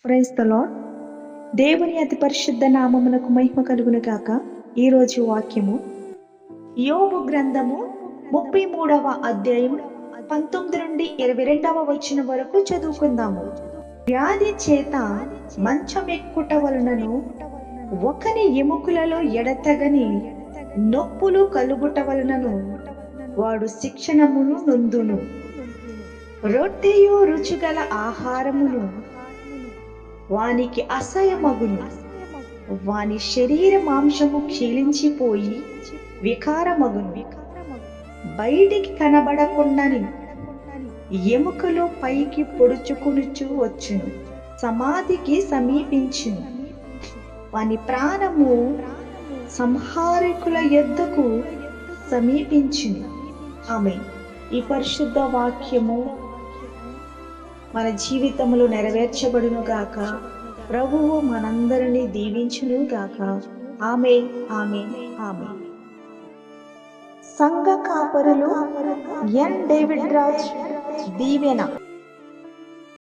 Praise the lord. దేవుని అతి పరిశుద్ధ నామమునకు మహిమ కలుగును గాక. ఈరోజు వాక్యము యోబు గ్రంథము 33వ అధ్యాయం 19 నుండి 22వ వచనం వరకు చదువుకుందాము. వ్యాధి చేత మంచమెక్కుట వలనను ఒకని ఎముకలలో ఎడతగని నొప్పులు కలుగుట వలనను వాడు శిక్షణమును నొందును. రొట్టెయు రుచిగల ఆహారమును వానికి అసహ్యమగును. వాని శరీర మాంసము క్షీణించిపోయి వికారమగును. బయటికి కనబడకుండాని ఎముకలు పైకి పొడుచుకునుచు వచ్చును. సమాధికి సమీపించును. వాని ప్రాణము సంహారకుల యొద్దకు సమీపించును. ఆమేన్. ఈ పరిశుద్ధ వాక్యము మన జీవితంలో నెరవేర్చబడును గాక. ప్రభువు మనందరినీ దీవించును గాక. ఆమేన్, ఆమేన్, ఆమేన్. సంఘ కాపరులు ఎన్ డేవిడ్ రాజ్ దీవెన.